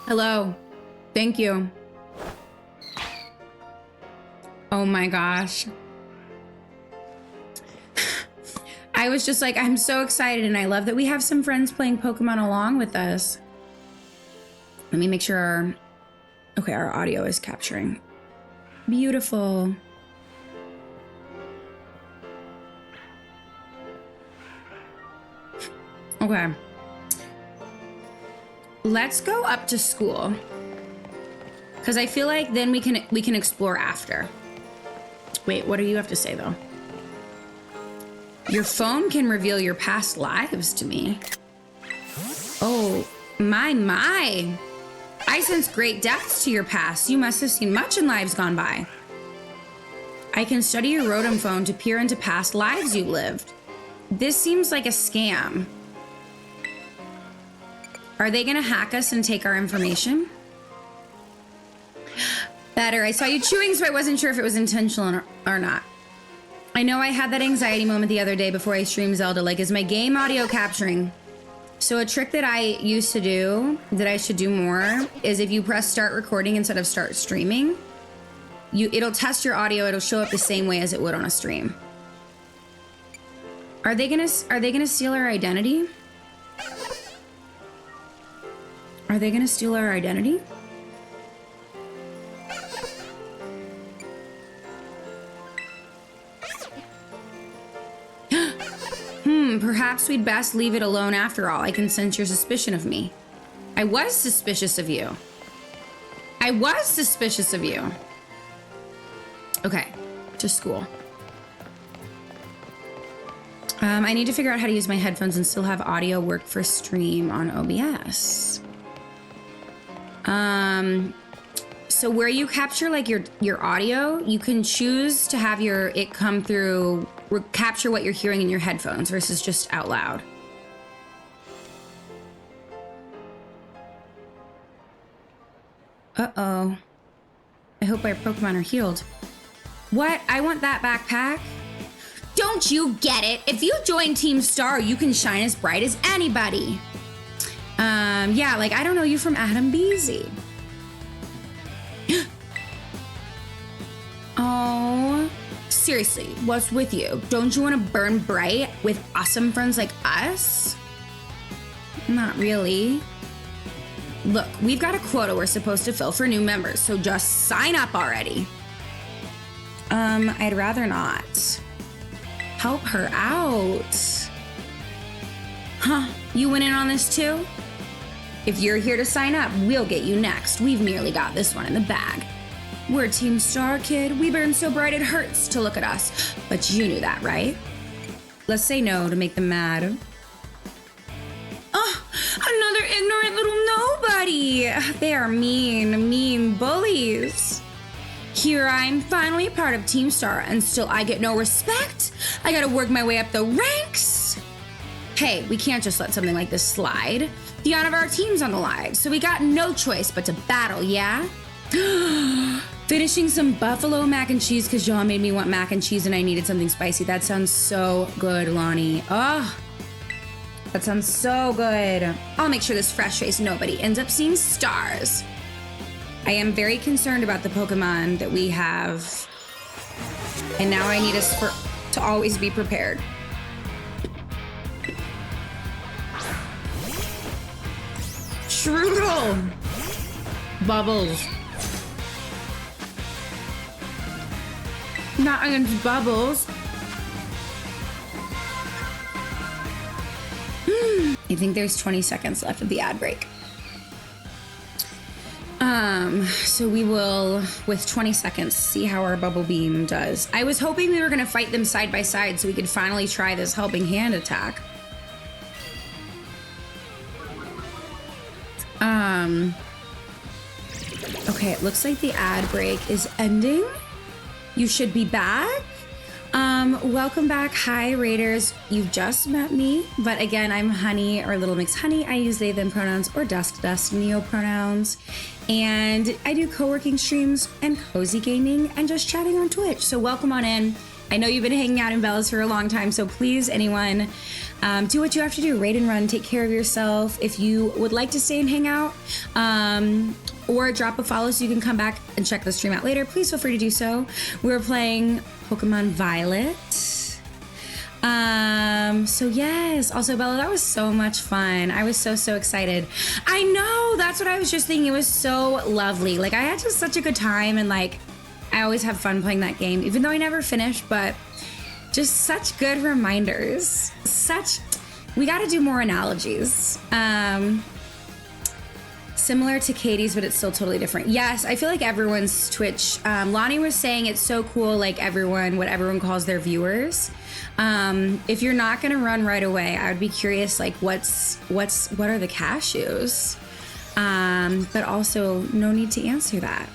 Hello. Thank you. Oh my gosh. I was just like, I'm so excited, and I love that we have some friends playing Pokemon along with us. Let me make sure our audio is capturing. Beautiful. Okay. Let's go up to school, because I feel like then we can explore after. Wait, what do you have to say though? Your phone can reveal your past lives to me. Oh, my. I sense great depths to your past. You must have seen much in lives gone by. I can study your Rotom phone to peer into past lives you lived. This seems like a scam. Are they gonna hack us and take our information? Better. I saw you chewing, so I wasn't sure if it was intentional or not. I know I had that anxiety moment the other day before I streamed Zelda. Like, is my game audio capturing? So a trick that I used to do, that I should do more, is if you press start recording instead of start streaming, it'll test your audio. It'll show up the same way as it would on a stream. Are they gonna steal our identity? Are they gonna steal our identity? Perhaps we'd best leave it alone after all. I can sense your suspicion of me. I was suspicious of you. Okay, to school. I need to figure out how to use my headphones and still have audio work for stream on OBS. So where you capture like your audio, you can choose to have it come through, capture what you're hearing in your headphones versus just out loud. Uh-oh. I hope our Pokemon are healed. What? I want that backpack. Don't you get it? If you join Team Star, you can shine as bright as anybody. Yeah, like I don't know you from Adam Beasy. Oh, seriously, what's with you? Don't you want to burn bright with awesome friends like us? Not really. Look, we've got a quota we're supposed to fill for new members, so just sign up already. I'd rather not. Help her out. Huh, you went in on this too? If you're here to sign up, we'll get you next. We've nearly got this one in the bag. We're Team Star, kid. We burn so bright it hurts to look at us. But you knew that, right? Let's say no to make them mad. Oh, another ignorant little nobody. They are mean bullies. Here I'm finally part of Team Star, and still I get no respect. I gotta work my way up the ranks. Hey, we can't just let something like this slide. The honor of our team's on the line, so we got no choice but to battle, yeah? Finishing some buffalo mac and cheese because y'all made me want mac and cheese and I needed something spicy. That sounds so good, Lonnie. Oh, that sounds so good. I'll make sure this fresh-faced nobody ends up seeing stars. I am very concerned about the Pokemon that we have, and now I need us to always be prepared. Strudel! Bubbles. Not against Bubbles. I think there's 20 seconds left of the ad break. So we will, with 20 seconds, see how our Bubble Beam does. I was hoping we were gonna fight them side by side so we could finally try this helping hand attack. Okay, it looks like the ad break is ending. You should be back. Welcome back. Hi, Raiders. You've just met me, but again, I'm Honey or LittleMxHoney. I use they, them pronouns or dust, neo pronouns. And I do co-working streams and cozy gaming and just chatting on Twitch. So welcome on in. I know you've been hanging out in Bellas for a long time, so please, anyone Do what you have to do. Raid and run. Take care of yourself. If you would like to stay and hang out, or drop a follow so you can come back and check the stream out later, please feel free to do so. We're playing Pokemon Violet. So yes, also Bella, that was so much fun. I was so excited. I know, that's what I was just thinking. It was so lovely. Like, I had just such a good time, and like, I always have fun playing that game, even though I never finish, but just such good reminders. We gotta do more analogies. Similar to Katie's, but it's still totally different. Yes, I feel like everyone's Twitch. Lonnie was saying it's so cool, like what everyone calls their viewers. If you're not gonna run right away, I would be curious, like what are the cashews? But also no need to answer that.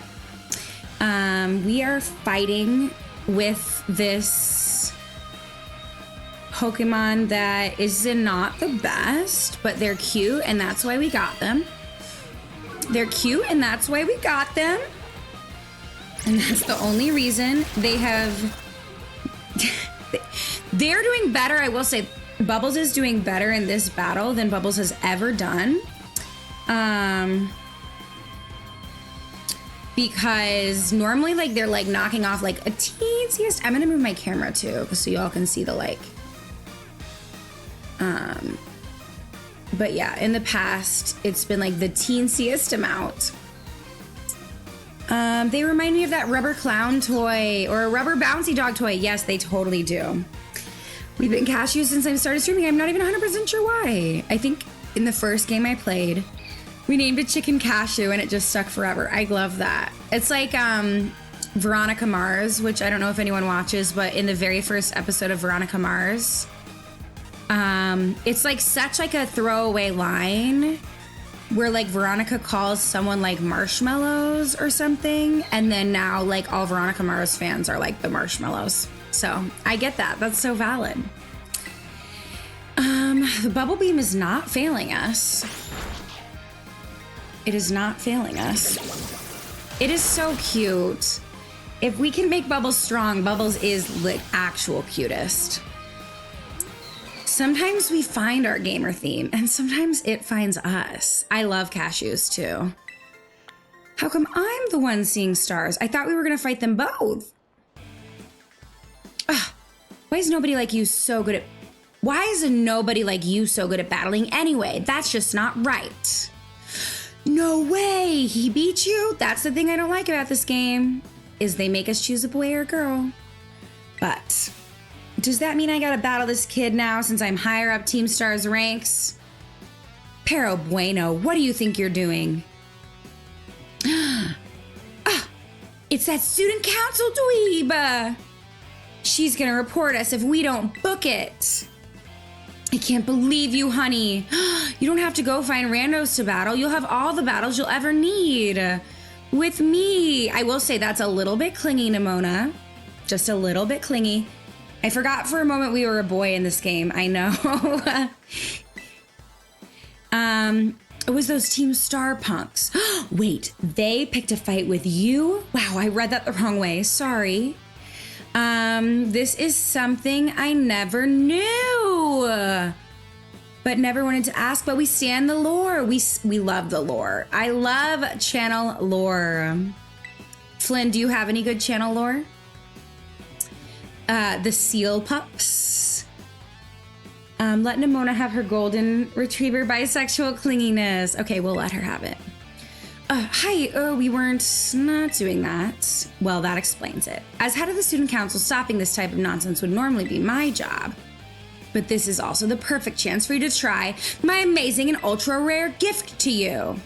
We are fighting with this Pokemon that is not the best, but they're cute, and that's why we got them. They're cute, and that's why we got them. And that's the only reason they have... They're doing better. I will say Bubbles is doing better in this battle than Bubbles has ever done. Because normally, like, they're like knocking off like a teensiest... I'm gonna move my camera too, so y'all can see the like... But yeah, in the past, it's been like the teensiest amount. They remind me of that rubber clown toy or a rubber bouncy dog toy. Yes, they totally do. We've been cashews since I started streaming. I'm not even 100% sure why. I think in the first game I played, we named it Chicken Cashew and it just stuck forever. I love that. It's like Veronica Mars, which I don't know if anyone watches, but in the very first episode of Veronica Mars, it's like such like a throwaway line where like Veronica calls someone like marshmallows or something, and then now like all Veronica Mars fans are like the marshmallows. So I get that. That's so valid. The bubble beam is not failing us. It is not failing us. It is so cute. If we can make Bubbles strong, Bubbles is the actual cutest. Sometimes we find our gamer theme, and sometimes it finds us. I love cashews, too. How come I'm the one seeing stars? I thought we were going to fight them both. Ugh. Why is nobody like you so good at... Why is nobody like you so good at battling anyway? That's just not right. No way! He beat you? That's the thing I don't like about this game, is they make us choose a boy or a girl. But... does that mean I gotta battle this kid now since I'm higher up Team Star's ranks? Pero bueno, what do you think you're doing? It's that student council dweeb! She's gonna report us if we don't book it. I can't believe you, honey. You don't have to go find randos to battle. You'll have all the battles you'll ever need. With me. I will say that's a little bit clingy, Nemona. Just a little bit clingy. I forgot for a moment we were a boy in this game. I know. It was those Team Star punks. Wait, they picked a fight with you? Wow, I read that the wrong way. Sorry. This is something I never knew. But never wanted to ask, but we stand the lore. We love the lore. I love channel lore. Flynn, do you have any good channel lore? The seal pups. Let Nemona have her golden retriever bisexual clinginess. Okay, we'll let her have it. Hi, we weren't not doing that. Well, that explains it. As head of the student council, stopping this type of nonsense would normally be my job. But this is also the perfect chance for you to try my amazing and ultra rare gift to you.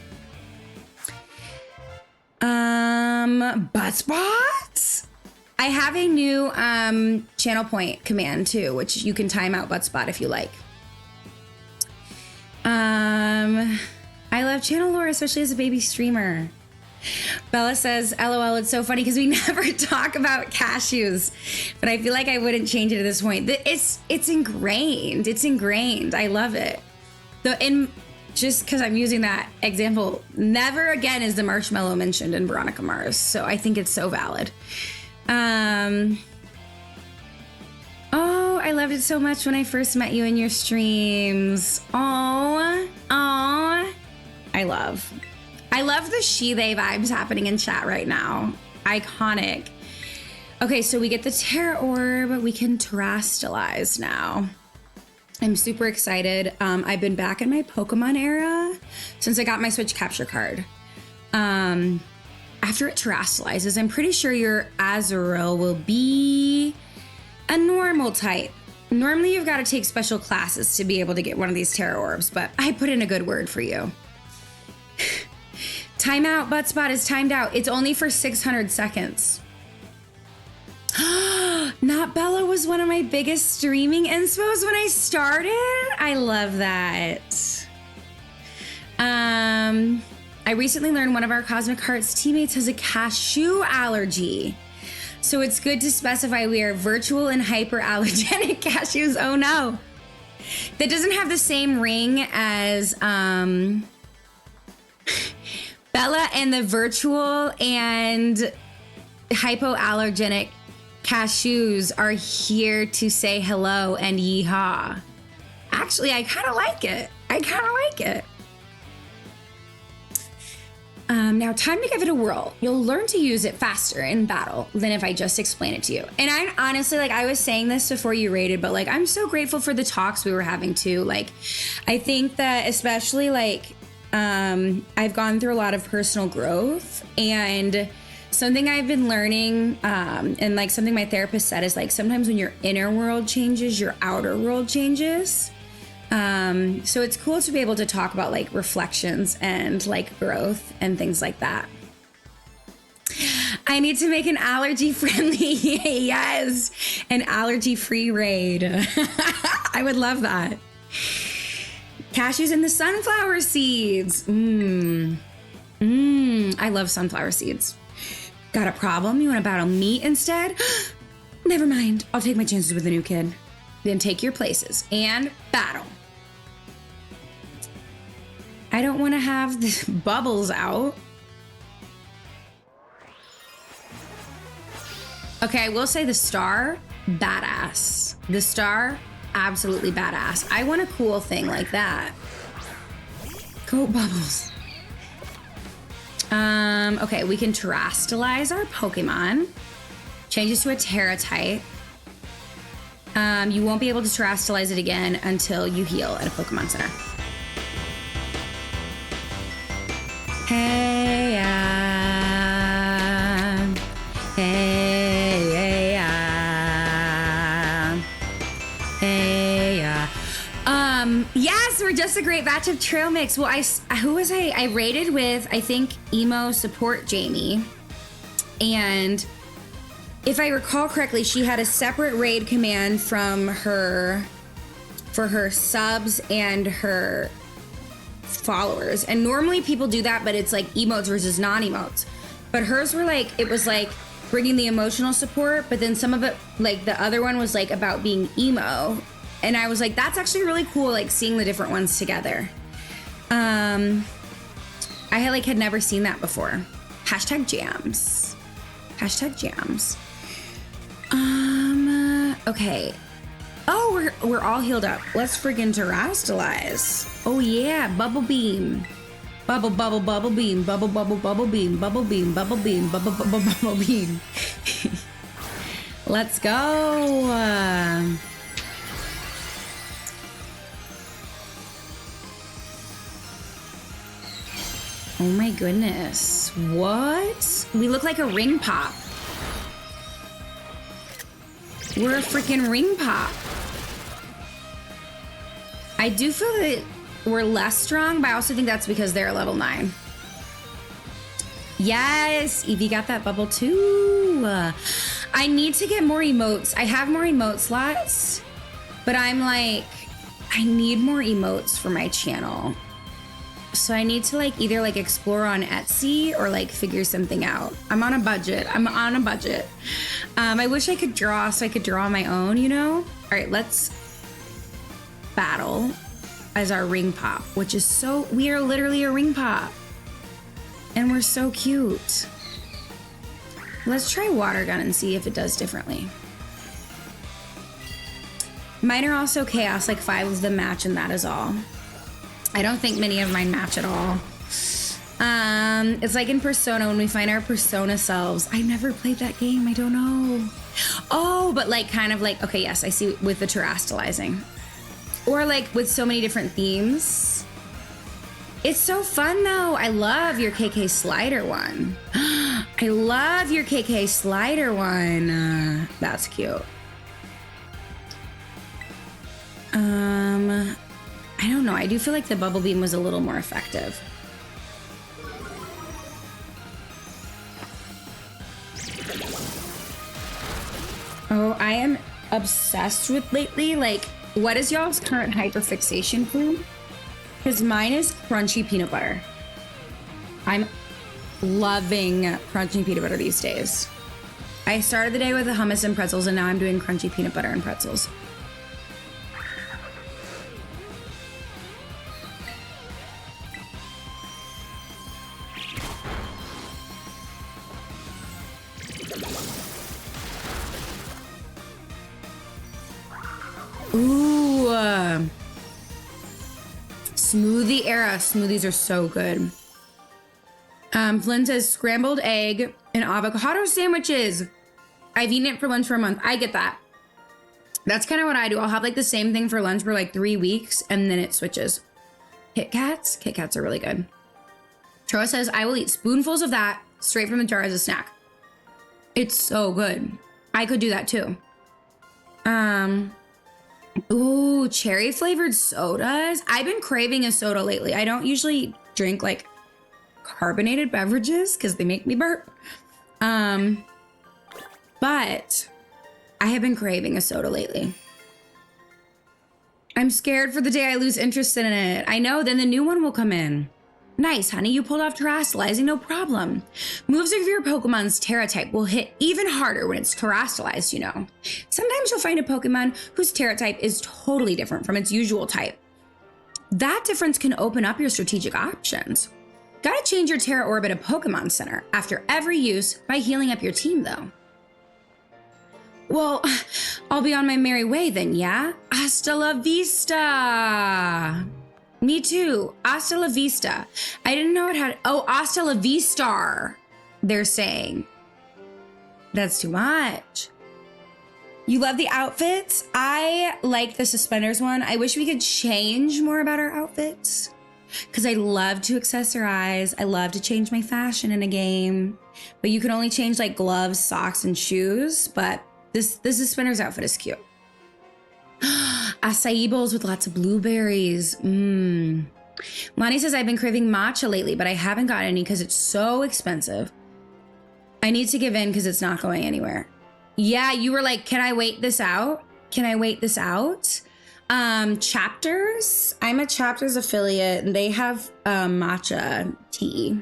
Butt spots? I have a new channel point command too, which you can time out butt spot if you like. I love channel lore, especially as a baby streamer. Bella says, LOL, it's so funny because we never talk about cashews, but I feel like I wouldn't change it at this point. It's ingrained. It's ingrained. I love it. Just because I'm using that example, never again is the marshmallow mentioned in Veronica Mars, so I think it's so valid. Oh, I loved it so much when I first met you in your streams. Oh, I love the she-they vibes happening in chat right now. Iconic. Okay, so we get the Terra Orb. We can terastalize now. I'm super excited. I've been back in my Pokemon era since I got my Switch Capture card. After it terastalizes, I'm pretty sure your Azurill will be a normal type. Normally, you've got to take special classes to be able to get one of these Terra Orbs, but I put in a good word for you. Timeout, Buttspot is timed out. It's only for 600 seconds. Not Bella was one of my biggest streaming inspos when I started. I love that. I recently learned one of our Cosmic Hearts teammates has a cashew allergy. So it's good to specify we are virtual and hyperallergenic cashews. Oh no. That doesn't have the same ring as Bella, and the virtual and hypoallergenic cashews are here to say hello and yeehaw. Actually, I kind of like it. Now time to give it a whirl. You'll learn to use it faster in battle than if I just explain it to you. And I honestly, like, I was saying this before you raided, but like, I'm so grateful for the talks we were having too. Like, I think that especially like, I've gone through a lot of personal growth, and something I've been learning, and like something my therapist said is like, sometimes when your inner world changes, your outer world changes. So it's cool to be able to talk about like reflections and like growth and things like that. I need to make an allergy friendly, yes, an allergy free raid. I would love that. Cashews and the sunflower seeds. I love sunflower seeds. Got a problem? You want to battle me instead? Never mind. I'll take my chances with the new kid. Then take your places and battle. I don't want to have the bubbles out. Okay, I will say the star, badass. The star, absolutely badass. I want a cool thing like that. Go Bubbles. Okay, we can terastalize our Pokemon. Changes to a Terra type. You won't be able to terastalize it again until you heal at a Pokemon Center. Hey, hey, hey, yes, we're just a great batch of trail mix. Well, who was I? I raided with, I think, emo support Jamie, and if I recall correctly, she had a separate raid command from her for her subs and her followers. And normally people do that, but it's like emotes versus non-emotes. But hers were like, it was like bringing the emotional support, but then some of it, like the other one was like about being emo. And I was like, that's actually really cool, like seeing the different ones together. I had never seen that before. Hashtag jams. Hashtag jams. Okay. Oh, we're all healed up. Let's friggin' terastalize. Oh yeah, bubble beam. Bubble, bubble, bubble beam. Bubble, bubble, bubble beam. Bubble beam, bubble beam, bubble, bubble, bubble beam. Let's go. Oh my goodness. What? We look like a ring pop. We're a freaking ring pop. I do feel that we're less strong, but I also think that's because they're level 9. Yes, Evie got that bubble too. I need to get more emotes. I have more emote slots, but I'm like, I need more emotes for my channel. So I need to like either like explore on Etsy or like figure something out. I'm on a budget. I wish I could draw so I could draw my own, you know? All right, let's battle as our ring pop, which is so, we are literally a ring pop. And we're so cute. Let's try water gun and see if it does differently. Mine are also chaos, like 5 of them match, and that is all. I don't think many of mine match at all. It's like in Persona when we find our Persona selves. I never played that game. I don't know. Oh, but like kind of like, okay, yes, I see with the terastalizing. Or like with so many different themes. It's so fun though. I love your KK slider one. I love your KK slider one. That's cute. I don't know. I do feel like the bubble beam was a little more effective. Oh, I am obsessed with lately. Like, what is y'all's current hyperfixation food? Because mine is crunchy peanut butter. I'm loving crunchy peanut butter these days. I started the day with the hummus and pretzels, and now I'm doing crunchy peanut butter and pretzels. Ooh, smoothie era. Smoothies are so good. Flynn says scrambled egg and avocado sandwiches. I've eaten it for lunch for a month. I get that. That's kind of what I do. I'll have like the same thing for lunch for like 3 weeks and then it switches. Kit Kats? Kit Kats are really good. Troa says, I will eat spoonfuls of that straight from the jar as a snack. It's so good. I could do that too. Ooh, cherry flavored sodas. I've been craving a soda lately. I don't usually drink like carbonated beverages because they make me burp. But I have been craving a soda lately. I'm scared for the day I lose interest in it. I know, then the new one will come in. Nice, honey, you pulled off terastalizing, no problem. Moves of your Pokemon's Terra type will hit even harder when it's terastalized, you know. Sometimes you'll find a Pokemon whose Terra type is totally different from its usual type. That difference can open up your strategic options. Gotta change your Terra Orb at a Pokemon Center after every use by healing up your team, though. Well, I'll be on my merry way then, yeah? Hasta la vista! Me too. Hasta la vista. I didn't know it had... Oh, hasta la vistar, they're saying. That's too much. You love the outfits? I like the suspenders one. I wish we could change more about our outfits. Because I love to accessorize. I love to change my fashion in a game. But you can only change like gloves, socks, and shoes. But this suspenders outfit is cute. Acai bowls with lots of blueberries. Lonnie says, I've been craving matcha lately, but I haven't got any because it's so expensive. I need to give in because it's not going anywhere. Yeah, you were like, can I wait this out? Can I wait this out? Chapters. I'm a Chapters affiliate and they have matcha tea,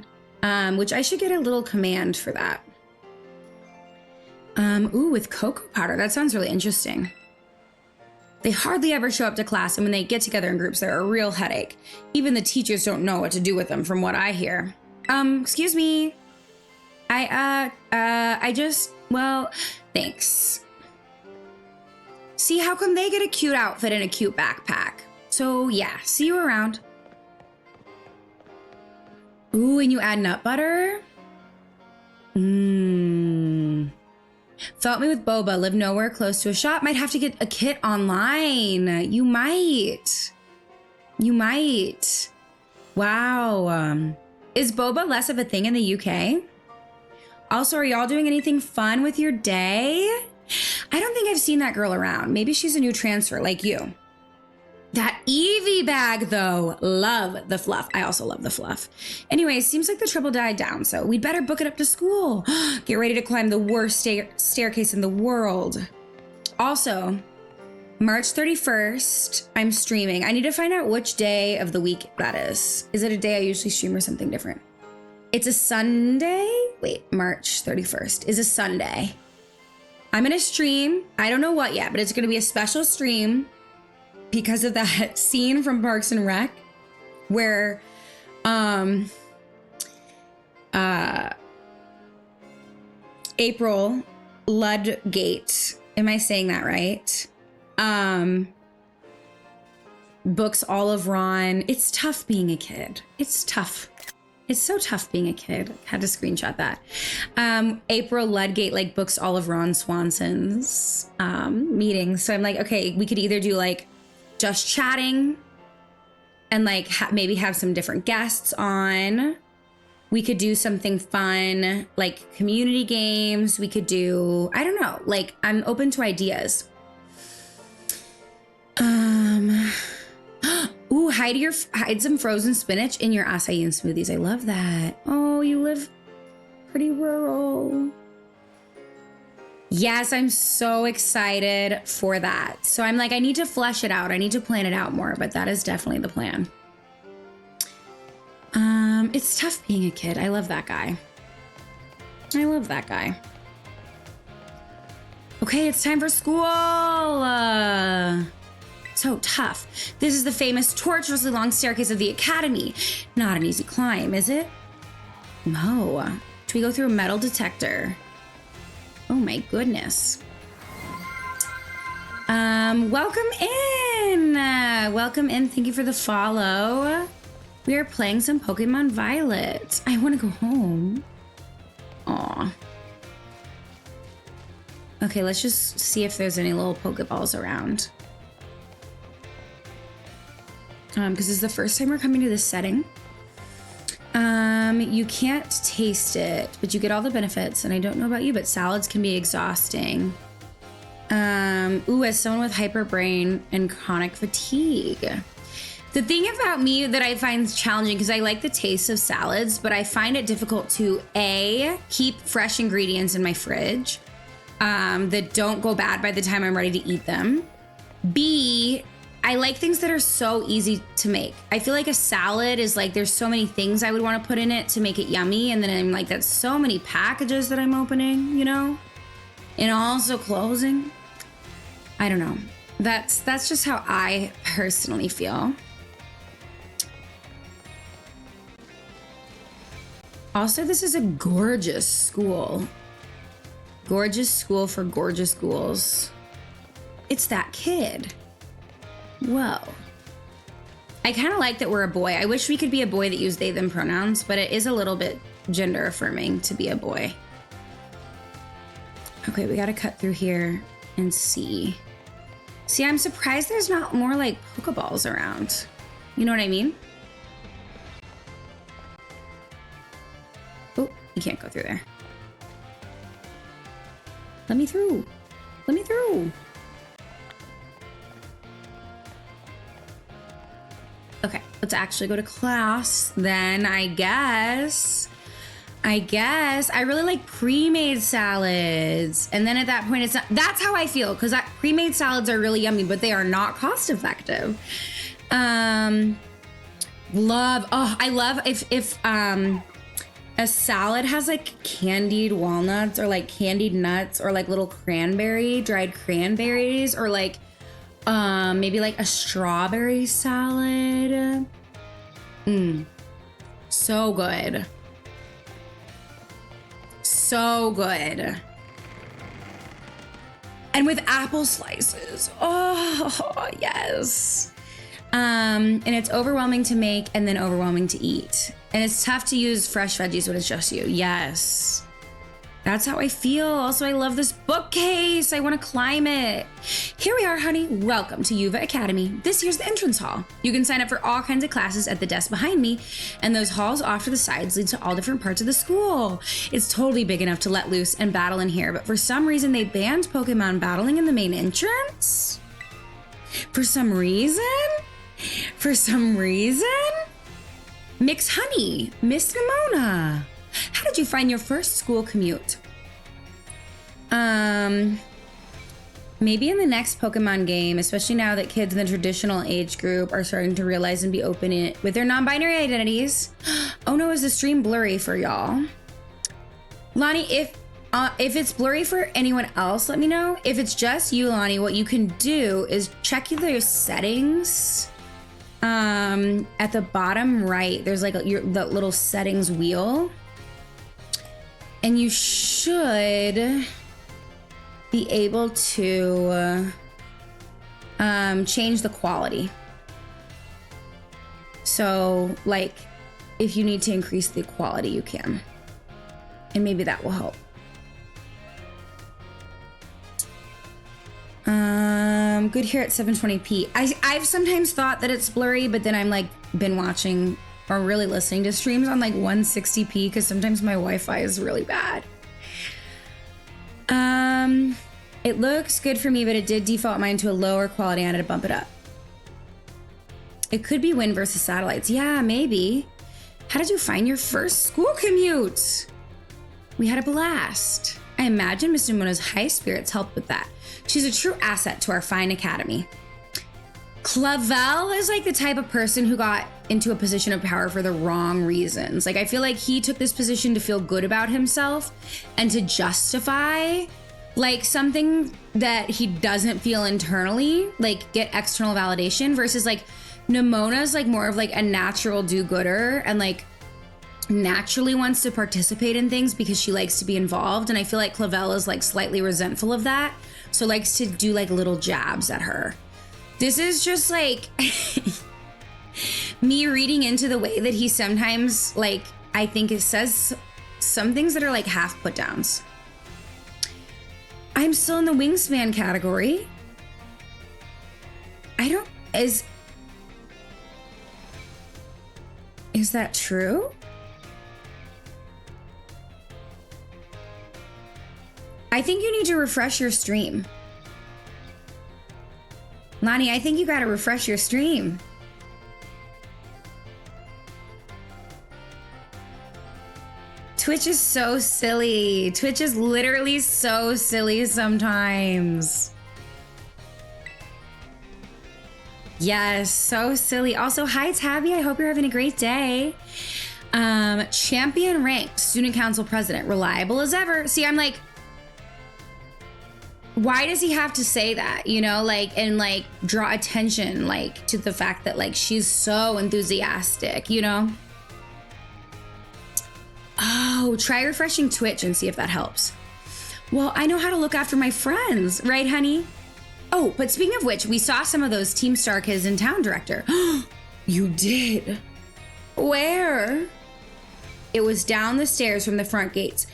which I should get a little command for that. Ooh, with cocoa powder. That sounds really interesting. They hardly ever show up to class, and when they get together in groups, they're a real headache. Even the teachers don't know what to do with them, from what I hear. Excuse me. Well, thanks. See, how come they get a cute outfit and a cute backpack? So, yeah, see you around. Ooh, and you add nut butter? Felt me with boba, live nowhere close to a shop, might have to get a kit online. You might. Wow. Is boba less of a thing in the UK? Also, are y'all doing anything fun with your day? I don't think I've seen that girl around. Maybe she's a new transfer like you. That Eevee bag, though. Love the fluff. I also love the fluff. Anyway, seems like the trouble died down, so we'd better book it up to school. Get ready to climb the worst staircase in the world. Also, March 31st, I'm streaming. I need to find out which day of the week that is. Is it a day I usually stream or something different? It's a Sunday? Wait, March 31st is a Sunday. I'm gonna stream. I don't know what yet, but it's gonna be a special stream because of that scene from Parks and Rec where April Ludgate, am I saying that right? Books all of Ron. It's tough being a kid. It's tough. It's so tough being a kid. Had to screenshot that. April Ludgate like books all of Ron Swanson's meetings. So I'm like, okay, we could either do like just chatting and like maybe have some different guests on. We could do something fun, like community games. We could do, I don't know, like I'm open to ideas. Ooh, hide some frozen spinach in your acai and smoothies. I love that. Oh, you live pretty rural. Yes, I'm so excited for that. So I'm like, I need to flesh it out. I need to plan it out more, but that is definitely the plan. It's tough being a kid. I love that guy. I love that guy. Okay, it's time for school. So tough. This is the famous tortuously long staircase of the Academy. Not an easy climb, is it? No. Do we go through a metal detector? Oh my goodness. Welcome in. Welcome in. Thank you for the follow. We are playing some Pokemon Violet. I want to go home. Aw. Okay, let's just see if there's any little Pokeballs around. Because this is the first time we're coming to this setting. You can't taste it, but you get all the benefits. And I don't know about you, but salads can be exhausting. Ooh, as someone with hyperbrain and chronic fatigue. The thing about me that I find challenging, because I like the taste of salads, but I find it difficult to A, keep fresh ingredients in my fridge that don't go bad by the time I'm ready to eat them. B, I like things that are so easy to make. I feel like a salad is like, there's so many things I would want to put in it to make it yummy. And then I'm like, that's so many packages that I'm opening, you know? And also closing. I don't know. That's just how I personally feel. Also, this is a gorgeous school. Gorgeous school for gorgeous schools. It's that kid. Whoa. I kind of like that we're a boy. I wish we could be a boy that used they, them pronouns, but it is a little bit gender affirming to be a boy. Okay, we got to cut through here and see. See, I'm surprised there's not more like Pokeballs around. You know what I mean? Oh, you can't go through there. Let me through. Let me through. Okay, let's actually go to class then, I guess. I really like pre-made salads. And then at that point, it's not, that's how I feel, because pre-made salads are really yummy, but they are not cost effective. I love if a salad has like candied walnuts or like candied nuts or like little dried cranberries, or like maybe like a strawberry salad. So good. So good. And with apple slices. Oh, yes. And it's overwhelming to make and then overwhelming to eat. And it's tough to use fresh veggies when it's just you. Yes. That's how I feel. Also, I love this bookcase. I want to climb it. Here we are, honey. Welcome to Uva Academy. This here's the entrance hall. You can sign up for all kinds of classes at the desk behind me, and those halls off to the sides lead to all different parts of the school. It's totally big enough to let loose and battle in here, but for some reason they banned Pokemon battling in the main entrance. For some reason? MxHoney, Miss Nemona. How did you find your first school commute? Maybe in the next Pokemon game, especially now that kids in the traditional age group are starting to realize and be open with their non-binary identities. Oh no, is the stream blurry for y'all? Lonnie, if it's blurry for anyone else, let me know. If it's just you, Lonnie, what you can do is check your settings. At the bottom right, there's like the little settings wheel. And you should be able to change the quality. So like, if you need to increase the quality, you can. And maybe that will help. Good here at 720p. I've sometimes thought that it's blurry, but then I'm like been watching or really listening to streams on like 160p because sometimes my Wi-Fi is really bad. It looks good for me, but it did default mine to a lower quality. I had to bump it up. It could be wind versus satellites. Yeah, maybe. How did you find your first school commute? We had a blast. I imagine Miss Nemona's high spirits helped with that. She's a true asset to our fine academy. Clavel is like the type of person who got into a position of power for the wrong reasons. Like, I feel like he took this position to feel good about himself and to justify like something that he doesn't feel internally, like get external validation, versus like Nemona's like more of like a natural do-gooder and like naturally wants to participate in things because she likes to be involved. And I feel like Clavel is like slightly resentful of that, so likes to do like little jabs at her. This is just like me reading into the way that he sometimes, like, I think it says some things that are like half put downs. I'm still in the wingspan category. Is that true? I think you need to refresh your stream. Lonnie, I think you gotta refresh your stream. Twitch is so silly. Twitch is literally so silly sometimes. Yes, so silly. Also, hi Tabby, I hope you're having a great day. Champion ranked, student council president, reliable as ever. See, I'm like, why does he have to say that, you know, like, and like draw attention like to the fact that like she's so enthusiastic, you know? Oh, try refreshing Twitch and see if that helps. Well, I know how to look after my friends, right, honey? Oh, but speaking of which, we saw some of those Team Star kids in town, Director. You did? Where? It was down the stairs from the front gates.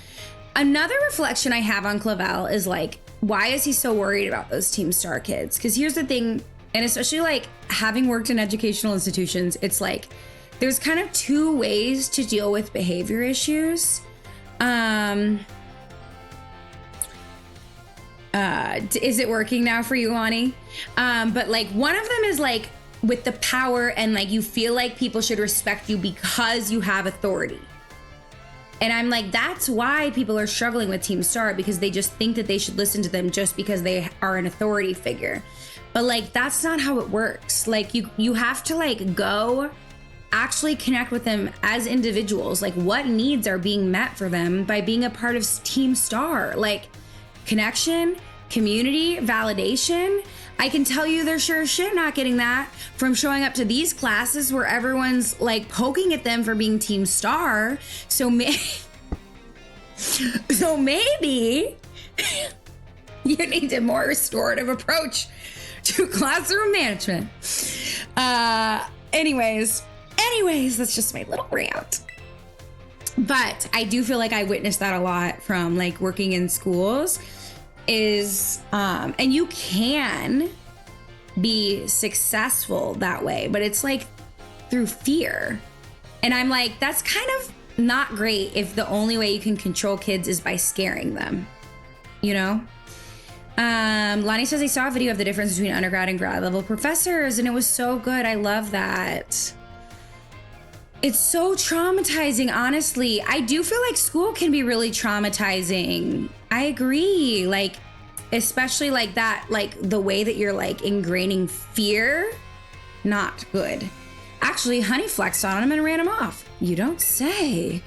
Another reflection I have on Clavel is like, why is he so worried about those Team Star kids? Because here's the thing, and especially like having worked in educational institutions, it's like there's kind of two ways to deal with behavior issues. Is it working now for you, Lonnie? But like one of them is like with the power and like you feel like people should respect you because you have authority. And I'm like, that's why people are struggling with Team Star, because they just think that they should listen to them just because they are an authority figure. But like, that's not how it works. Like you have to like go actually connect with them as individuals. Like what needs are being met for them by being a part of Team Star? Like connection, community, validation. I can tell you they're sure as shit not getting that from showing up to these classes where everyone's like poking at them for being Team Star. So maybe you need a more restorative approach to classroom management. Anyways, that's just my little rant. But I do feel like I witnessed that a lot from like working in schools. And you can be successful that way, but it's like through fear. And I'm like, that's kind of not great if the only way you can control kids is by scaring them, you know? Lonnie says, I saw a video of the difference between undergrad and grad level professors, and it was so good. I love that. It's so traumatizing, honestly. I do feel like school can be really traumatizing. I agree. Like, especially like that, like the way that you're like ingraining fear, not good. Actually, Honey flexed on him and ran him off. You don't say.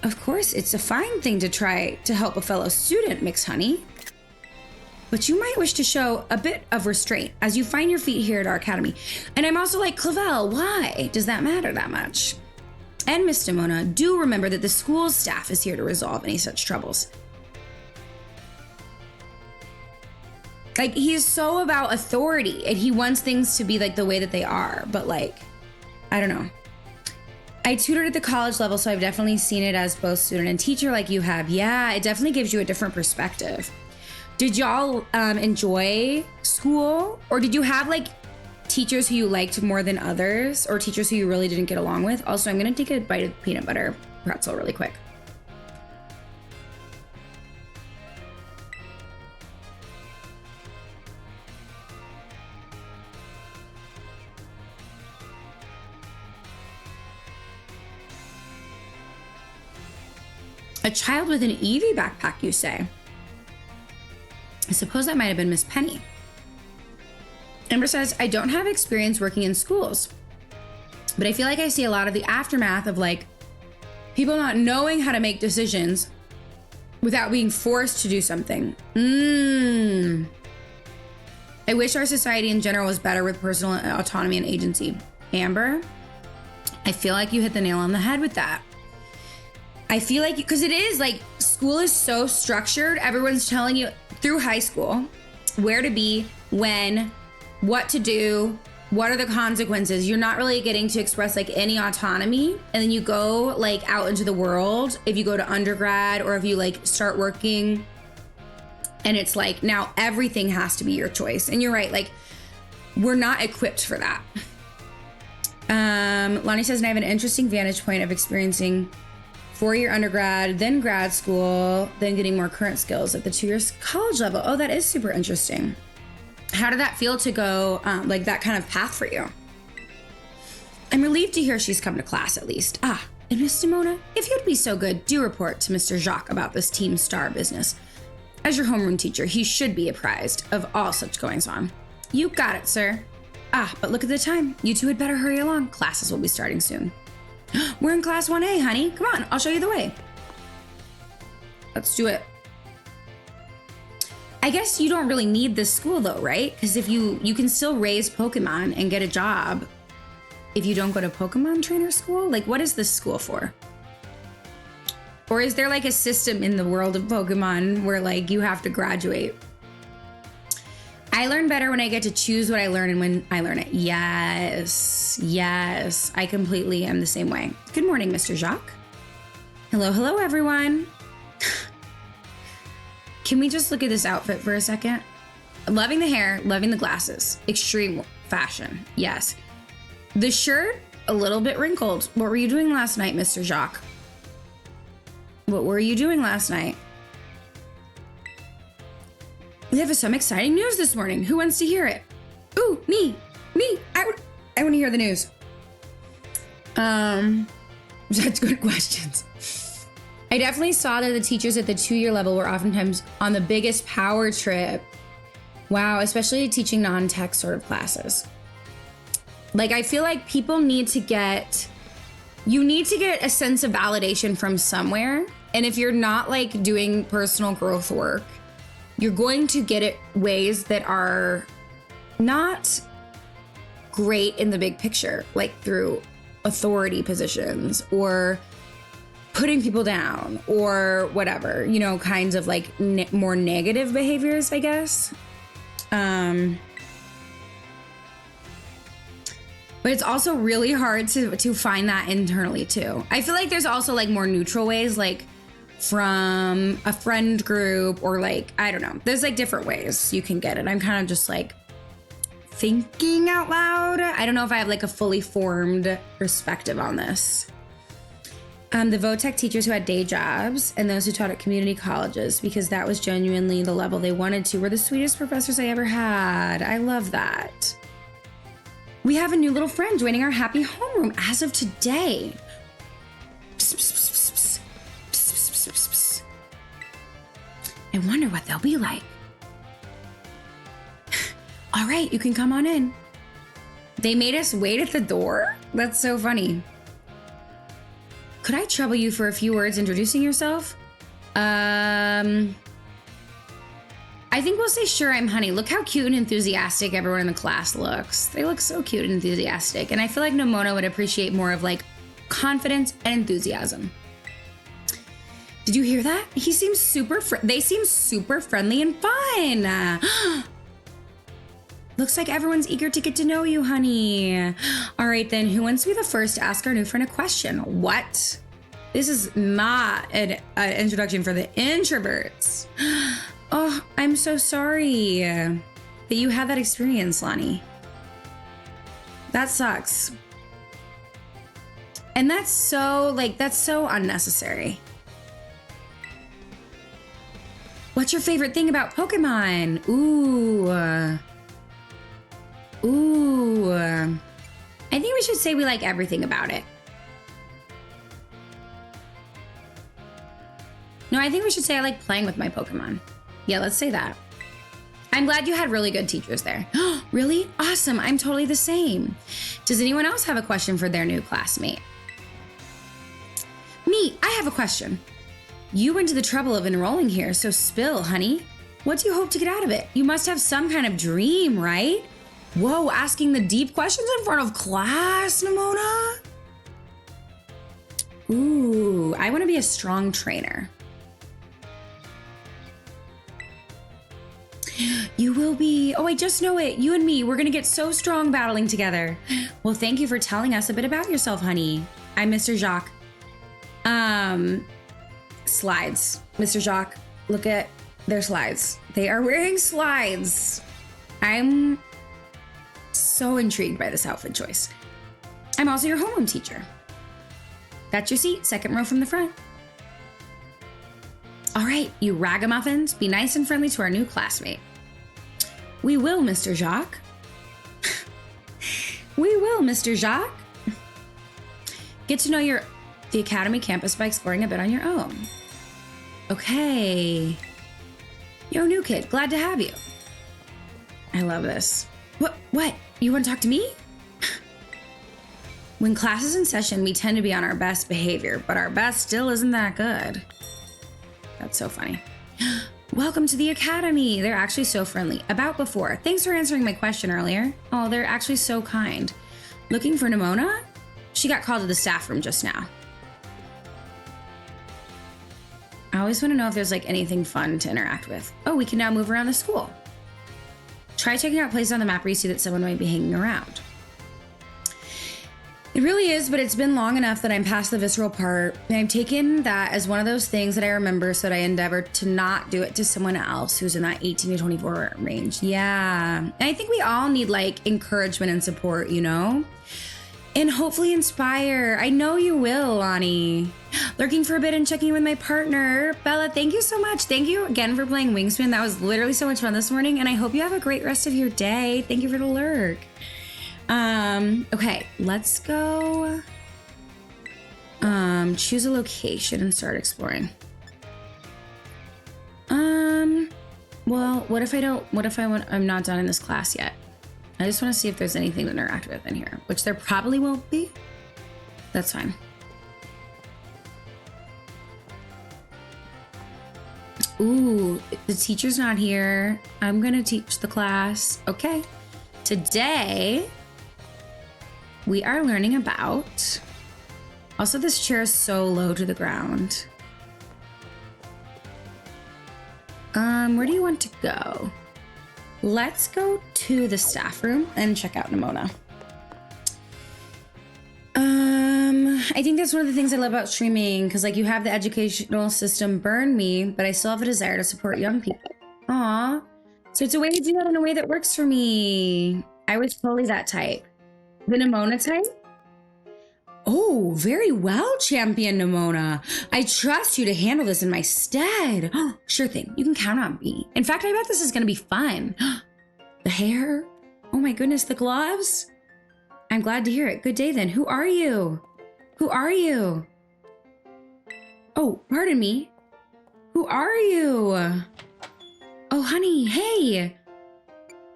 Of course, it's a fine thing to try to help a fellow student, MxHoney. But you might wish to show a bit of restraint as you find your feet here at our academy. And I'm also like, Clavel, why does that matter that much? And Miss Nemona, do remember that the school's staff is here to resolve any such troubles. Like, he is so about authority and he wants things to be like the way that they are. But like, I don't know. I tutored at the college level, so I've definitely seen it as both student and teacher like you have. Yeah, it definitely gives you a different perspective. Did y'all enjoy school? Or did you have like teachers who you liked more than others, or teachers who you really didn't get along with? Also, I'm gonna take a bite of peanut butter pretzel really quick. A child with an Evie backpack, you say? I suppose that might have been Miss Penny. Amber says, I don't have experience working in schools, but I feel like I see a lot of the aftermath of like people not knowing how to make decisions without being forced to do something. I wish our society in general was better with personal autonomy and agency. Amber, I feel like you hit the nail on the head with that. I feel like, because it is like school is so structured. Everyone's telling you through high school where to be, when, what to do, what are the consequences. You're not really getting to express like any autonomy. And then you go like out into the world, if you go to undergrad or if you like start working, and it's like now everything has to be your choice. And you're right, like we're not equipped for that. Lonnie says, and I have an interesting vantage point of experiencing 4-year undergrad, then grad school, then getting more current skills at the 2 years college level. Oh, that is super interesting. How did that feel to go like that kind of path for you? I'm relieved to hear she's come to class at least. And Miss Nemona, if you'd be so good, do report to Mr. Jacques about this Team Star business. As your homeroom teacher, he should be apprised of all such goings on. You got it, sir. But look at the time. You two had better hurry along. Classes will be starting soon. We're in class 1A, honey. Come on, I'll show you the way. Let's do it. I guess you don't really need this school though, right? Because if you can still raise Pokemon and get a job if you don't go to Pokemon trainer school. Like, what is this school for? Or is there like a system in the world of Pokemon where like you have to graduate? I learn better when I get to choose what I learn and when I learn it. Yes, I completely am the same way. Good morning, Mr. Jacques. Hello, everyone. Can we just look at this outfit for a second? Loving the hair, loving the glasses. Extreme fashion, yes. The shirt, a little bit wrinkled. What were you doing last night, Mr. Jacques? What were you doing last night? We have some exciting news this morning. Who wants to hear it? Ooh, me. I want to hear the news. Such good questions. I definitely saw that the teachers at the 2-year level were oftentimes on the biggest power trip. Wow, especially teaching non-tech sort of classes. Like, I feel like people need to get a sense of validation from somewhere. And if you're not like doing personal growth work, you're going to get it ways that are not great in the big picture, like through authority positions or putting people down or whatever, you know, kinds of like more negative behaviors, I guess. But it's also really hard to find that internally too. I feel like there's also like more neutral ways, like from a friend group or like, I don't know. There's like different ways you can get it. I'm kind of just like thinking out loud. I don't know if I have like a fully formed perspective on this. The VOTech teachers who had day jobs and those who taught at community colleges, because that was genuinely the level they wanted to, were the sweetest professors I ever had. I love that. We have a new little friend joining our happy homeroom as of today. Psst, psst, psst, psst, psst. Psst, psst, psst, psst, psst. I wonder what they'll be like. All right, you can come on in. They made us wait at the door? That's so funny. Could I trouble you for a few words introducing yourself? I think we'll say, sure, I'm Honey. Look how cute and enthusiastic everyone in the class looks. They look so cute and enthusiastic. And I feel like Nemona would appreciate more of like confidence and enthusiasm. Did you hear that? He seems they seem super friendly and fun. Looks like everyone's eager to get to know you, honey. All right, then, who wants to be the first to ask our new friend a question? What? This is not an introduction for the introverts. Oh, I'm so sorry that you had that experience, Lonnie. That sucks. And that's so unnecessary. What's your favorite thing about Pokemon? Ooh. I think we should say we like everything about it. No, I think we should say I like playing with my Pokemon. Yeah, let's say that. I'm glad you had really good teachers there. Really? Awesome. I'm totally the same. Does anyone else have a question for their new classmate? Me, I have a question. You went to the trouble of enrolling here, so spill, honey. What do you hope to get out of it? You must have some kind of dream, right? Whoa, asking the deep questions in front of class, Nemona? Ooh, I want to be a strong trainer. You will be. Oh, I just know it. You and me, we're going to get so strong battling together. Well, thank you for telling us a bit about yourself, honey. I'm Mr. Jacques. Slides. Mr. Jacques, look at their slides. They are wearing slides. I'm so intrigued by this outfit choice. I'm also your homeroom teacher. That's your seat, second row from the front. All right, you ragamuffins, be nice and friendly to our new classmate. We will, Mr. Jacques. We will, Mr. Jacques. Get to know the Academy campus by exploring a bit on your own. Okay. Yo, new kid, glad to have you. I love this. What? You want to talk to me? When class is in session, we tend to be on our best behavior, but our best still isn't that good. That's so funny. Welcome to the Academy. They're actually so friendly. About before. Thanks for answering my question earlier. Oh, they're actually so kind. Looking for Nemona? She got called to the staff room just now. I always want to know if there's like anything fun to interact with. Oh, we can now move around the school. Try checking out places on the map where you see that someone might be hanging around. It really is, but it's been long enough that I'm past the visceral part, and I've taken that as one of those things that I remember so that I endeavor to not do it to someone else who's in that 18 to 24 range. Yeah. And I think we all need like encouragement and support, you know? And hopefully inspire. I know you will, Lonnie. Lurking for a bit and checking in with my partner. Bella, thank you so much. Thank you again for playing Wingspan. That was literally so much fun this morning, and I hope you have a great rest of your day. Thank you for the lurk. Okay, let's go choose a location and start exploring. Well, I'm not done in this class yet. I just want to see if there's anything to interact with in here, which there probably won't be. That's fine. Ooh, the teacher's not here. I'm gonna teach the class. Okay. Today, we are learning about... Also, this chair is so low to the ground. Where do you want to go? Let's go to the staff room and check out Nemona. I think that's one of the things I love about streaming, because like you have the educational system burn me, but I still have a desire to support young people. Aw. So it's a way to do that in a way that works for me. I was totally that type. The Nemona type? Oh, very well, Champion Nemona. I trust you to handle this in my stead. Sure thing. You can count on me. In fact, I bet this is going to be fun. The hair? Oh my goodness, the gloves? I'm glad to hear it. Good day then. Who are you? Who are you? Oh, pardon me. Who are you? Oh, honey, hey.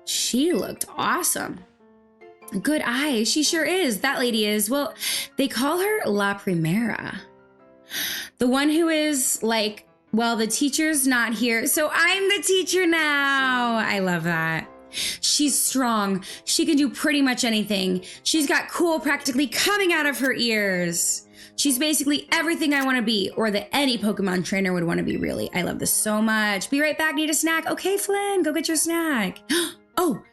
She looked awesome. Good eyes. She sure is. That lady is. Well, they call her La Primera. The one who is like, well, the teacher's not here, so I'm the teacher now. I love that. She's strong. She can do pretty much anything. She's got cool practically coming out of her ears. She's basically everything I want to be, or that any Pokemon trainer would want to be, really. I love this so much. Be right back. Need a snack? Okay, Flynn, go get your snack. Oh,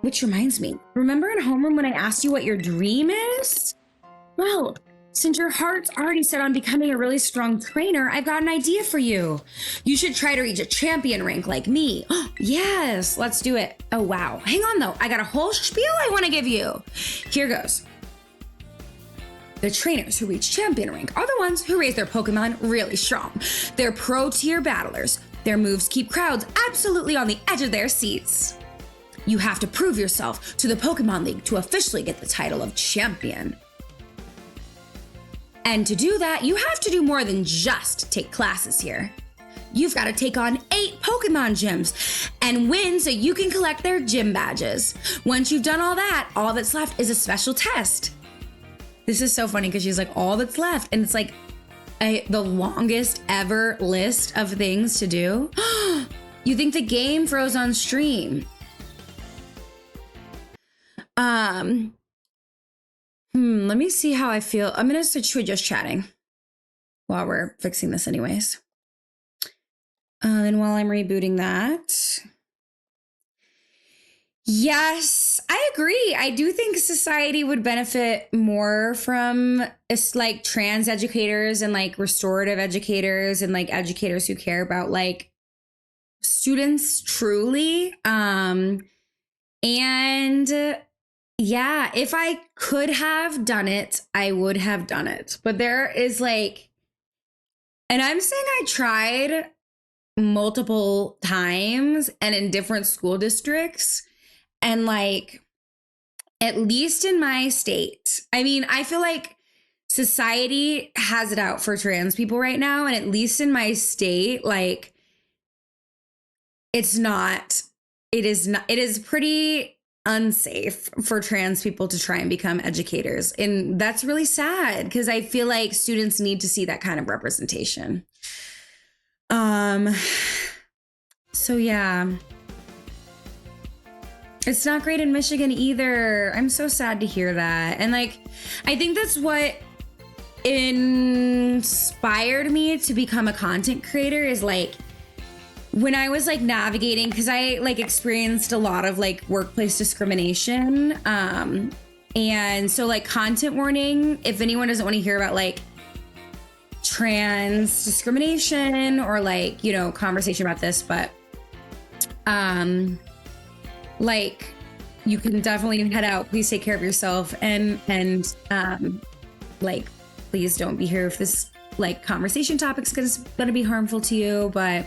Which reminds me, remember in homeroom when I asked you what your dream is? Well, since your heart's already set on becoming a really strong trainer, I've got an idea for you. You should try to reach a champion rank like me. Yes, let's do it. Oh, wow. Hang on, though. I got a whole spiel I want to give you. Here goes. The trainers who reach champion rank are the ones who raise their Pokemon really strong. They're pro-tier battlers. Their moves keep crowds absolutely on the edge of their seats. You have to prove yourself to the Pokemon League to officially get the title of champion. And to do that, you have to do more than just take classes here. You've got to take on 8 Pokemon gyms and win so you can collect their gym badges. Once you've done all that, all that's left is a special test. This is so funny because she's like, all that's left. And it's like the longest ever list of things to do. You think the game froze on stream? Let me see how I feel. I'm going to switch to just chatting while we're fixing this anyways. And while I'm rebooting that. Yes, I agree. I do think society would benefit more from like trans educators and like restorative educators and like educators who care about like students truly. And yeah, if I could have done it, I would have done it. But there is like, and I'm saying I tried multiple times and in different school districts. And like, at least in my state, I mean, I feel like society has it out for trans people right now. And at least in my state, like, it is pretty unsafe for trans people to try and become educators. And that's really sad because I feel like students need to see that kind of representation. So yeah. It's not great in Michigan either. I'm so sad to hear that. And like, I think that's what inspired me to become a content creator is like, when I was like navigating, because I like experienced a lot of like workplace discrimination. And so like content warning, if anyone doesn't want to hear about like trans discrimination or like, you know, conversation about this, but like you can definitely head out. Please take care of yourself and like, please don't be here if this like conversation topic's gonna be harmful to you. But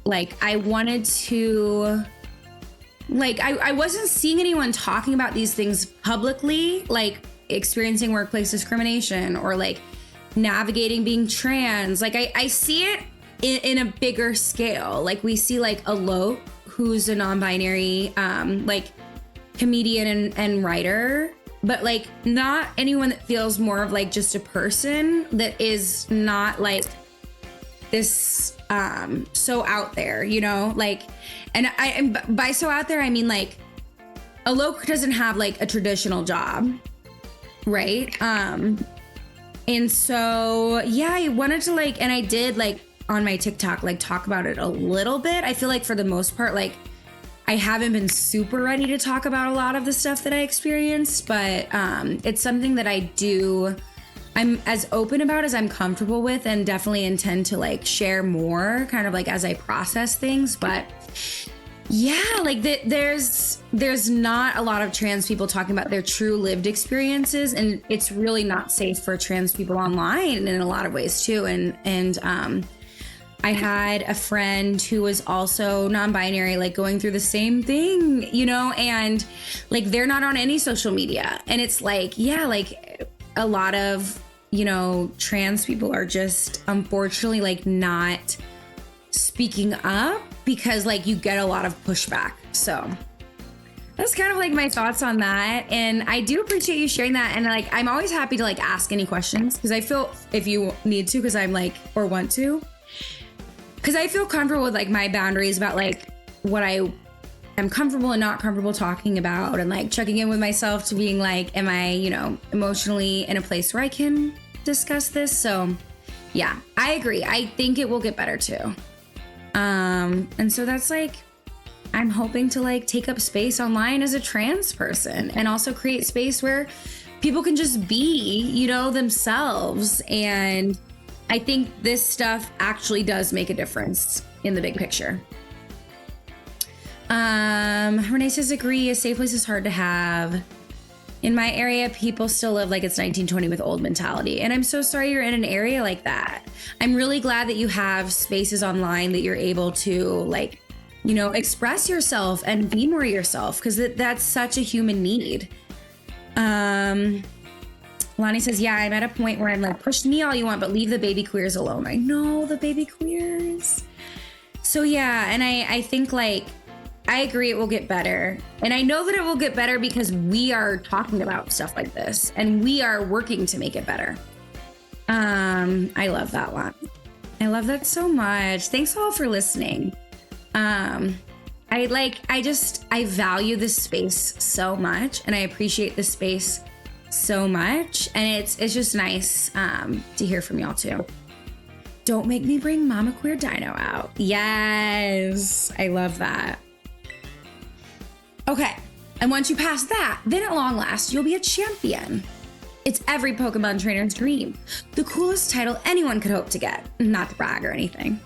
like I wanted to, like, I wasn't seeing anyone talking about these things publicly, like experiencing workplace discrimination or like navigating being trans. Like I see it in a bigger scale. Like we see like Alok, who's a non-binary, like comedian and writer, but like not anyone that feels more of like just a person that is not like this so out there, you know, like, and by so out there I mean like Alok doesn't have like a traditional job, right? And so yeah, I wanted to like, and I did like on my TikTok like talk about it a little bit. I feel like for the most part like I haven't been super ready to talk about a lot of the stuff that I experienced, but it's something that I'm as open about as I'm comfortable with, and definitely intend to like share more kind of like as I process things. But yeah, like there's not a lot of trans people talking about their true lived experiences, and it's really not safe for trans people online in a lot of ways too. And I had a friend who was also non-binary, like going through the same thing, you know, and like they're not on any social media. And it's like, yeah, like a lot of, you know, trans people are just unfortunately like not speaking up because like you get a lot of pushback. So that's kind of like my thoughts on that. And I do appreciate you sharing that. And like, I'm always happy to like ask any questions because I feel if you need to, because I'm like, or want to, because I feel comfortable with like my boundaries about like what I am comfortable and not comfortable talking about, and like checking in with myself to being like, am I, you know, emotionally in a place where I can discuss this? So yeah, I agree. I think it will get better too. And so that's like I'm hoping to like take up space online as a trans person and also create space where people can just be, you know, themselves. And I think this stuff actually does make a difference in the big picture. Renee says, agree, a safe place is hard to have. In my area, people still live like it's 1920 with old mentality. And I'm so sorry you're in an area like that. I'm really glad that you have spaces online that you're able to like, you know, express yourself and be more yourself, because that's such a human need. Lonnie says, yeah, I'm at a point where I'm like, push me all you want, but leave the baby queers alone. I know, the baby queers. So yeah, and I think like, I agree it will get better. And I know that it will get better because we are talking about stuff like this and we are working to make it better. I love that one. I love that so much. Thanks all for listening. I value this space so much and I appreciate this space so much. And it's just nice to hear from y'all too. Don't make me bring Mama Queer Dino out. Yes, I love that. Okay, and once you pass that, then at long last, you'll be a champion. It's every Pokemon trainer's dream. The coolest title anyone could hope to get. Not to brag or anything.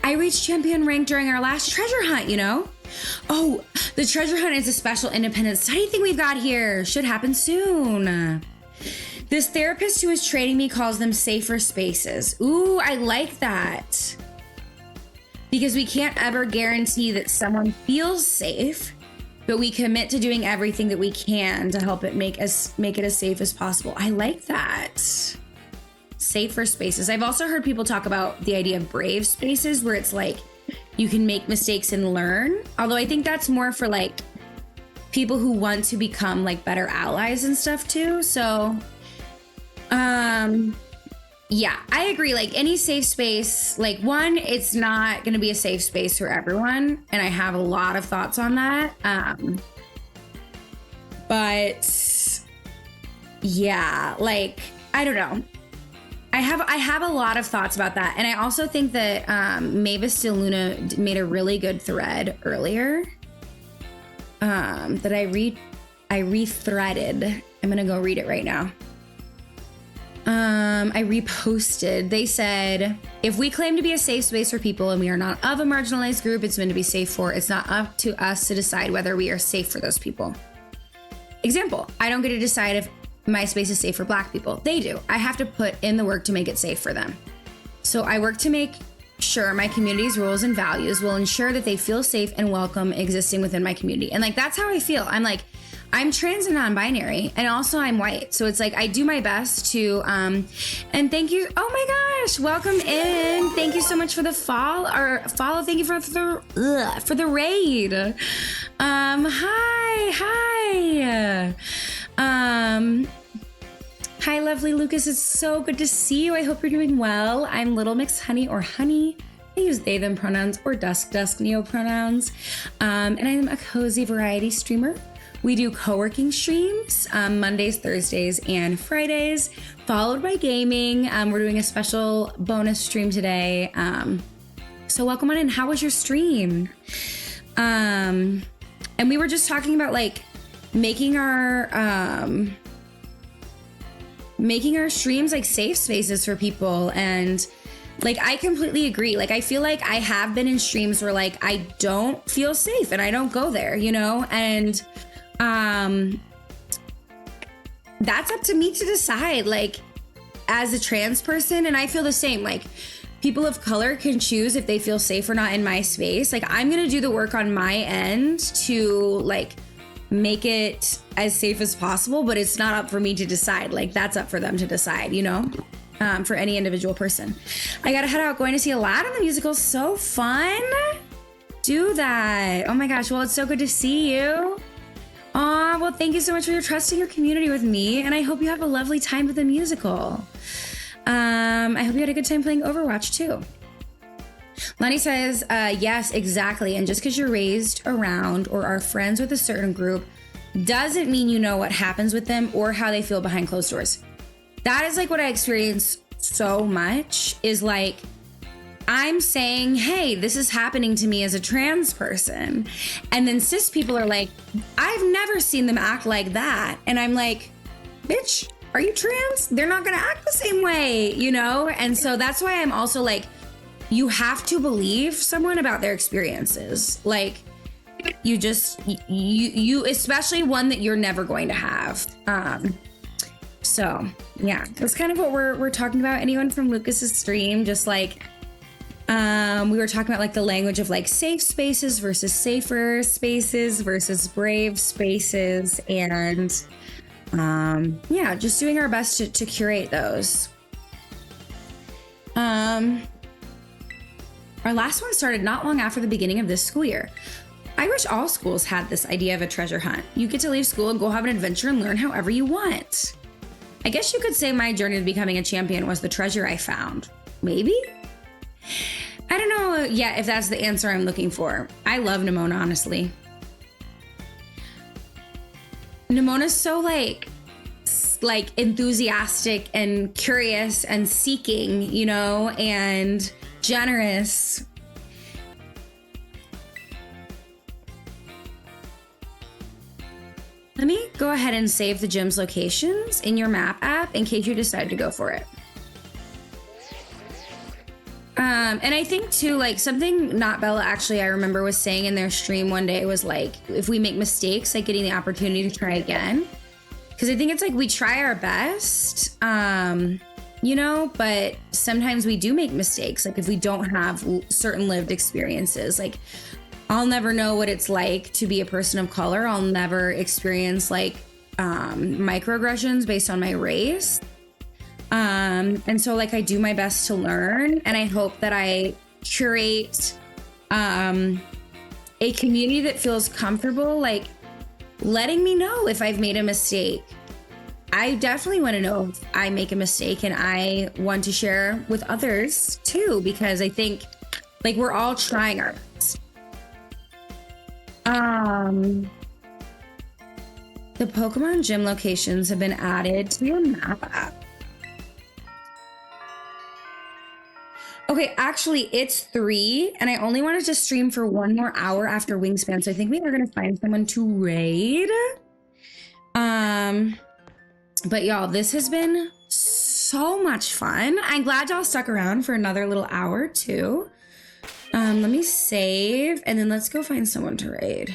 I reached champion rank during our last treasure hunt, you know? Oh, the treasure hunt is a special independent study thing we've got here. Should happen soon. This therapist who is training me calls them safer spaces. Ooh, I like that. Because we can't ever guarantee that someone feels safe, but we commit to doing everything that we can to help it make it as safe as possible. I like that. Safer spaces. I've also heard people talk about the idea of brave spaces where it's like you can make mistakes and learn. Although I think that's more for like people who want to become like better allies and stuff too. So, yeah, I agree. Like any safe space, like one, it's not going to be a safe space for everyone. And I have a lot of thoughts on that. But yeah, like, I don't know. I have a lot of thoughts about that. And I also think that Mavis DeLuna made a really good thread earlier that I rethreaded. I'm going to go read it right now. I reposted. They said, if we claim to be a safe space for people and we are not of a marginalized group it's meant to be safe for, it's not up to us to decide whether we are safe for those people. Example, I don't get to decide if my space is safe for Black people. They do. I have to put in the work to make it safe for them. So I work to make sure my community's rules and values will ensure that they feel safe and welcome existing within my community. And like, that's how I feel. I'm like, I'm trans and non-binary, and also I'm white. So it's like, I do my best to, and thank you. Oh my gosh, welcome in. Thank you so much for the follow. Thank you for the raid. Hi, lovely Lucas. It's so good to see you. I hope you're doing well. I'm LittleMxHoney or Honey. I use they, them pronouns or dusk neo pronouns. And I'm a cozy variety streamer. We do co-working streams Mondays, Thursdays, and Fridays, followed by gaming. We're doing a special bonus stream today. So welcome on in. How was your stream? And we were just talking about like making our streams like safe spaces for people. And like, I completely agree. Like, I feel like I have been in streams where like I don't feel safe and I don't go there, you know? And that's up to me to decide, like, as a trans person. And I feel the same. Like, people of color can choose if they feel safe or not in my space. Like, I'm gonna do the work on my end to like make it as safe as possible, but it's not up for me to decide. Like, that's up for them to decide, you know, for any individual person. I gotta head out, going to see Aladdin the musical. So fun. Do that. Oh my gosh. Well, it's so good to see you. Aw, well, thank you so much for your trust in your community with me, and I hope you have a lovely time with the musical. I hope you had a good time playing Overwatch too. Lenny says, yes, exactly. And just because you're raised around or are friends with a certain group doesn't mean you know what happens with them or how they feel behind closed doors. That is like what I experience so much is like, I'm saying, hey, this is happening to me as a trans person. And then cis people are like, I've never seen them act like that. And I'm like, bitch, are you trans? They're not going to act the same way, you know? And so that's why I'm also like, you have to believe someone about their experiences. Like, you especially one that you're never going to have. So yeah, that's kind of what we're talking about. Anyone from Lucas's stream, just like, we were talking about like the language of like safe spaces versus safer spaces versus brave spaces. And yeah, just doing our best to curate those. Our last one started not long after the beginning of this school year. I wish all schools had this idea of a treasure hunt. You get to leave school and go have an adventure and learn however you want. I guess you could say my journey to becoming a champion was the treasure I found. Maybe? I don't know yet if that's the answer I'm looking for. I love Nemona, honestly. Nemona's so like enthusiastic and curious and seeking, you know, and generous. Let me go ahead and save the gym's locations in your map app in case you decide to go for it. And I think too, like something Not Bella actually I remember was saying in their stream one day was like, if we make mistakes, like getting the opportunity to try again. Because I think it's like we try our best, you know, but sometimes we do make mistakes. Like if we don't have certain lived experiences, like I'll never know what it's like to be a person of color. I'll never experience like microaggressions based on my race. And so like I do my best to learn, and I hope that I curate a community that feels comfortable, like letting me know if I've made a mistake. I definitely want to know if I make a mistake, and I want to share with others too, because I think like we're all trying our best. The Pokemon gym locations have been added to your map app. Okay, actually it's 3 and I only wanted to stream for 1 more hour after Wingspan. So I think we are gonna find someone to raid. But y'all, this has been so much fun. I'm glad y'all stuck around for another little hour too. Let me save and then let's go find someone to raid.